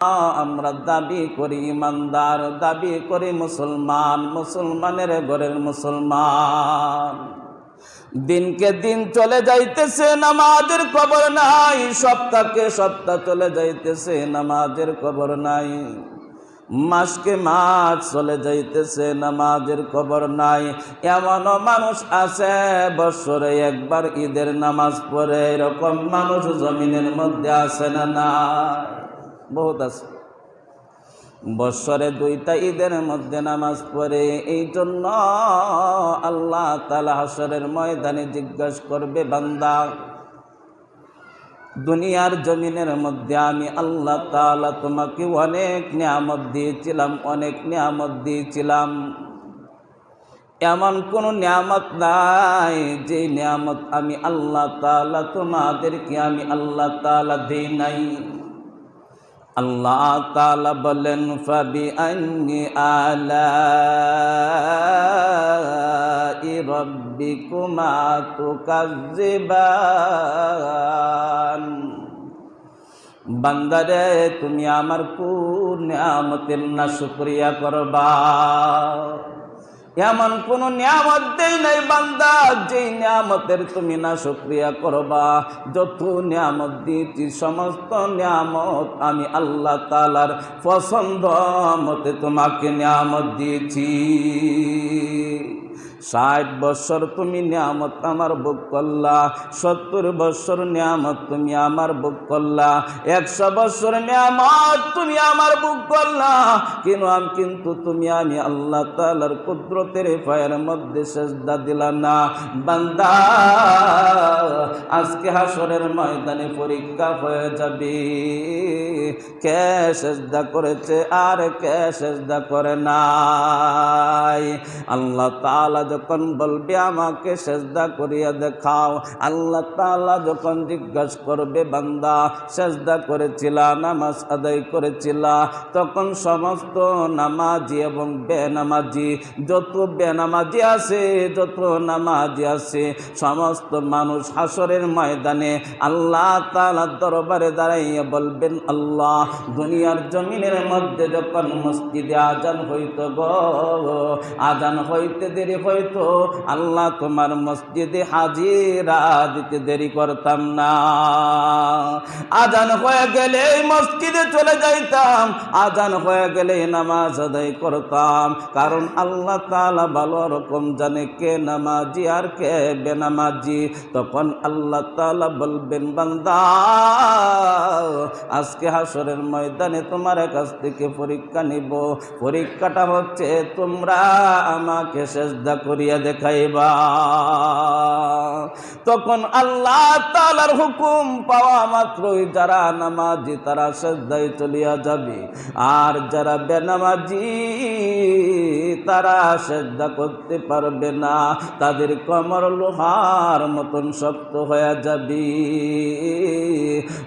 আমরা দাবি করি ইমানদার, দাবি করি মুসলমান, মুসলমানের ঘরের মুসলমান। দিনকে দিন চলে যাইতেছে, নামাজের খবর নাই। সপ্তাহকে সপ্তাহ চলে যাইতেছে, নামাজের খবর নাই। মাসকে মাস চলে যাইতেছে, নামাজের খবর নাই। এমনও মানুষ আছে বছরে একবার ঈদের নামাজ পড়ে, এরকম মানুষ জমিনের মধ্যে আছে না? নাই, বহুত আছে। বছরে দুইটা ঈদের মধ্যে নামাজ পড়ে। এই জন্য আল্লাহ তাআলা হাশরের ময়দানে জিজ্ঞাসা করবে, বান্দা দুনিয়ার জমিনের মধ্যে আমি আল্লাহ তাআলা তোমাকে অনেক নিয়ামত দিয়েছিলাম, অনেক নিয়ামত দিয়েছিলাম। এমন কোন নিয়ামত নাই যে নিয়ামত আমি আল্লাহ তাআলা তোমাদেরকে আমি আল্লাহ তাআলা দেই নাই। আল্লাহ তাআলা বলেন, ফাবিআইয়ি আলাই রাব্বিকুমা তুকাজ্জিবান। বান্দারে, তুমি আমার কোন নিয়ামতের না শুকরিয়া করবা? এমন কোন নিয়ামত দেই নাই বান্দা যেই নিয়ামতের তুমি না শুকরিয়া করবা। যত নিয়ামত দিয়েছি সমস্ত নিয়ামত আমি আল্লাহ তাআলার পছন্দ মতে তোমাকে নিয়ামত দিয়েছি। 60 বছর তুমি নিয়ামত আমার ভোগ করলা, 70 বছর নিয়ামত তুমি আমার ভোগ করলা, 100 বছর নিয়ামত তুমি আমার ভোগ করলা। কিন্তু তুমি আমি আল্লাহ তাআলার কুদরতের পায়ের মধ্যে সিজদা দিলা না। বান্দা, আজকে হাশরের ময়দানে পরীক্ষা হয়ে যাবে, কে সিজদা করেছে আর কে সিজদা করে নাই। আল্লাহ তাআলা যখন বলবে আমাকে সিজদা করিয়া দেখাও, আল্লাহ তাআলা যখন জিজ্ঞাসা করবে, বান্দা সিজদা করেছিলা, নামাজ আদায় করেছিলা, তখন সমস্ত নামাজি এবং বেনামাজি, যত বেনামাজি আছে, যত নামাজি আছে, সমস্ত মানুষ হাশরের ময়দানে আল্লাহ তাআলার দরবারে দাঁড়াইয়া বলবেন, আল্লাহ দুনিয়ার জমিনের মধ্যে যখন মসজিদে আজান হইতো গো, আজান হইতে দেরি হইতো, আল্লাহ তোমার মসজিদে হাজিরা দিতে দেরি করতাম না। আজান হয়ে গেলে মসজিদে চলে যাইতাম, আজান হয়ে গেলে নামাজ আদায় করতাম। কারণ আল্লাহ তাআলা ভালো রকম জানে কে নামাজি আর কে বেনামাজি। তখন আল্লাহ তাআলা বলবেন, বান্দা আজকে হাশরের ময়দানে তোমার কাছ থেকে পরীক্ষা নিব। পরীক্ষাটা হচ্ছে তোমরা আমাকে সিজদা করিয়া দেখাইবা। তখন আল্লাহ তাআলার হুকুম পাওয়া মাত্রই যারা নামাজি তারা সিজদায় চলিয়া যাবে, আর যারা বেনামাজি তারা সিজদা করতে পারবে না। তাদের কোমর লোহার মতন শক্ত হয়ে যাবে।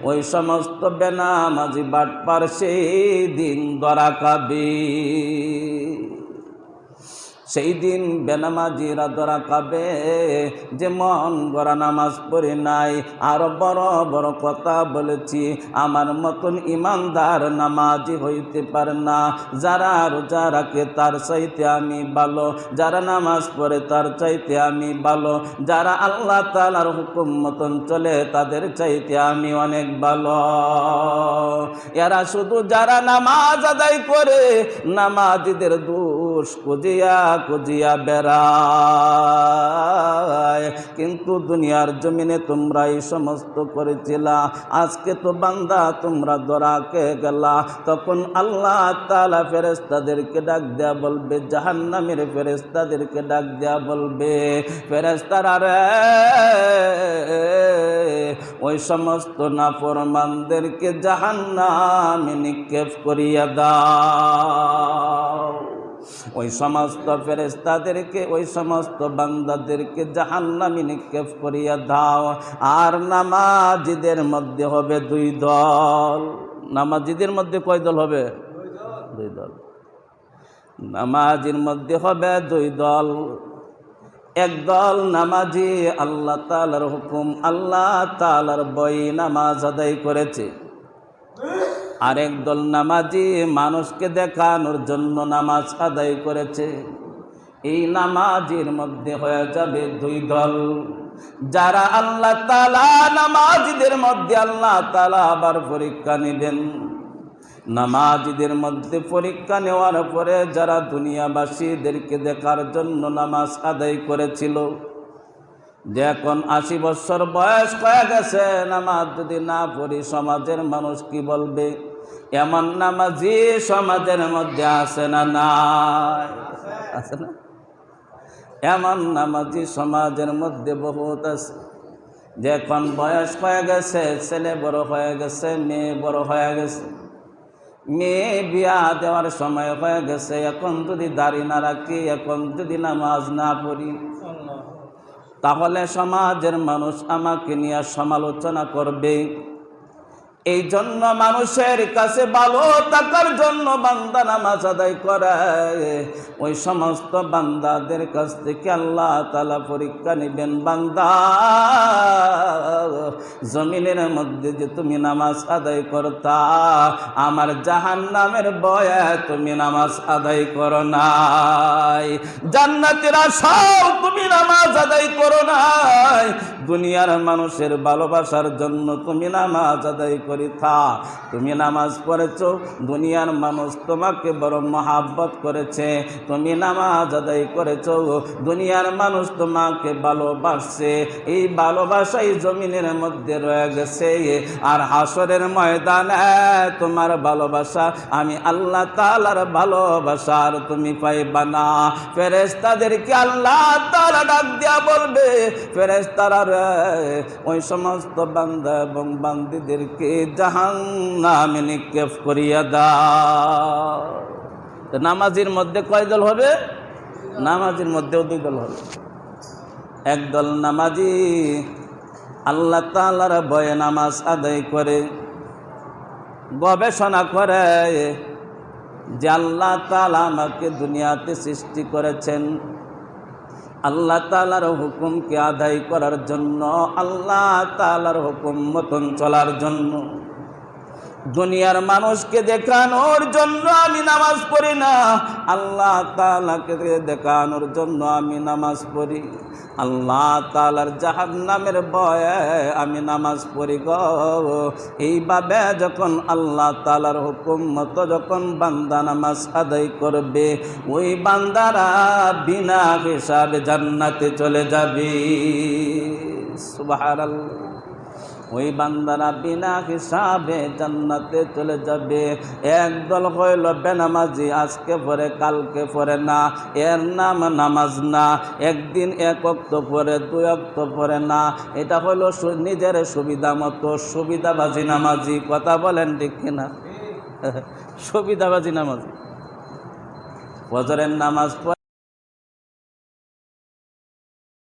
ওই সমস্ত বেনামাজি বাটপার সেই দিন ধরা খাবে। সেই দিন বেনামাজিরা ধরা খাবে যে মন গড়া নামাজ পড়ে নাই। আরো বড় বড় কথা বলেছি, আমার মতন ইমানদার নামাজি হইতে পারে না। যারা রোজা রাখে তার চাইতে আমি ভালো, যারা নামাজ পড়ে তার চাইতে আমি ভালো, যারা আল্লাহ তাআলার হুকুম মতন চলে তাদের চাইতে আমি অনেক ভালো। এরা শুধু যারা নামাজ আদায় করে নামাজিদের দোষ খুঁজিয়া খুঁজিয়া বেড়ায়। কিন্তু দুনিয়ার জমিনে তোমরা এই সমস্ত করেছিলা, আজকে তো বান্দা তোমরা ধরা খেয়ে গেলা। তখন আল্লাহ তাআলা ফেরেশতাদেরকে ডাক দেয়া বলবে, জাহান্নামের ফেরেশতাদেরকে ডাক দেয়া বলবে, ফেরেশতারা রে, ওই সমস্ত নাফরমানদেরকে জাহান্নামে নিক্ষেপ করিয়া দাও। ওই সমস্ত ফেরেশতাদেরকে, ওই সমস্ত বান্দাদেরকে জাহান্নামে নিক্ষেপ করিয়া দাও। আর নামাজিদের মধ্যে হবে 2 দল। নামাজিদের মধ্যে কয় দল হবে? 2 দল। নামাজির মধ্যে হবে 2 দল। একদল নামাজি আল্লাহ তাআলার হুকুম, আল্লাহ তাআলার বই নামাজ আদায় করেছে। আরেক দল নামাজি মানুষকে দেখানোর জন্য নামাজ আদায় করেছে। এই নামাজির মধ্যে হয়ে যাবে দুই দল। যারা আল্লাহ তাআলা নামাজিদের মধ্যে আল্লাহ তাআলা আবার পরীক্ষা নেবেন। নামাজিদের মধ্যে পরীক্ষা নেওয়ার পরে যারা দুনিয়াবাসীদেরকে দেখার জন্য নামাজ আদায় করেছিল, যে এখন 80 বছর বয়স হয়ে গেছে, নামাজ যদি না পড়ি সমাজের মানুষ কি বলবে, এমন নামাজি সমাজের মধ্যে আছে না? নাই, আছে না? এমন নামাজি সমাজের মধ্যে বহুত আছে। যে এখন বয়স হয়ে গেছে, ছেলে বড় হয়ে গেছে, মেয়ে বড় হয়ে গেছে, মেয়ে বিয়া দেওয়ার সময় হয়ে গেছে, এখন যদি দাড়ি না রাখি, এখন যদি নামাজ না পড়ি, তাহলে সমাজের মানুষ আমাকে নিয়ে সমালোচনা করবে। এই জন্য মানুষের কাছে ভালো থাকার জন্য বান্দা নামাজ আদায় করে। ওই সমস্ত বান্দাদের কাছ থেকে আল্লাহ তাআলা পরীক্ষা নেবেন, বান্দা জমিনের মধ্যে যে তুমি নামাজ আদায় করতা, আমার জাহান্নামের ভয়ে তুমি নামাজ আদায় করো নাই, জান্নাতের আশাও তুমি নামাজ আদায় করো নাই, দুনিয়ার মানুষের ভালোবাসার জন্য তুমি নামাজ আদায় করিতা। তুমি নামাজ পড়েছো, দুনিয়ার মানুষ তোমাকে বড় মহাব্বত করেছে, তুমি নামাজ আদায় করেছো, দুনিয়ার মানুষ তোমাকে ভালোবাসছে, এই ভালোবাসাই জমিনের মধ্যে রয়ে গেছে। আর হাসরের ময়দানে তোমার ভালোবাসা আমি আল্লাহ তাআলার ভালোবাসা আর তুমি পাইবা না। ফেরেশতাদেরকে আল্লাহ তাআলা ডাক দিয়া বলবে, ফেরেশতারা ওই সমস্ত বান্দা এবং বান্দীদেরকে জাহান্নামে নিক্ষেপ করিয়া দাও। নামাজের মধ্যে কয় দল হবে? নামাজের মধ্যেও দুই দল হবে। একদল নামাজি আল্লাহ তাআলার ভয়ে নামাজ আদায় করে, গবেষণা করে যে আল্লাহ তাআলা আমাকে দুনিয়াতে সৃষ্টি করেছেন আল্লাহ তাআলার হুকুমকে আদায় করার জন্য, আল্লাহ তাআলার হুকুম মতন চলার জন্য। দুনিয়ার মানুষকে দেখানোর জন্য আমি নামাজ পড়ি না, আল্লাহ তাআলাকে দেখানোর জন্য আমি নামাজ পড়ি। আল্লাহ তাআলার জাহান্নামের ভয়ে আমি নামাজ পড়ি গো। এইভাবে যখন আল্লাহ তাআলার হুকুম মতো যখন বান্দা নামাজ আদায় করবে, ওই বান্দারা বিনা হিসাবে জান্নাতে চলে যাবে। সুবহানাল্লাহ। ওই বান্দারা বিনা হিসাবে জান্নাতে চলে যাবে। একদল হইল বেনামাজি, আজকে পড়ে কালকে পড়ে না, এর নাম নামাজ না। একদিন এক ওয়াক্ত পড়ে, দুই ওয়াক্ত পড়ে না, এটা হইল নিজের সুবিধা মতো সুবিধাবাজি নামাজি। কথা বলেন ঠিক কিনা? সুবিধাবাজি নামাজি। ফজরের নামাজ পড়ে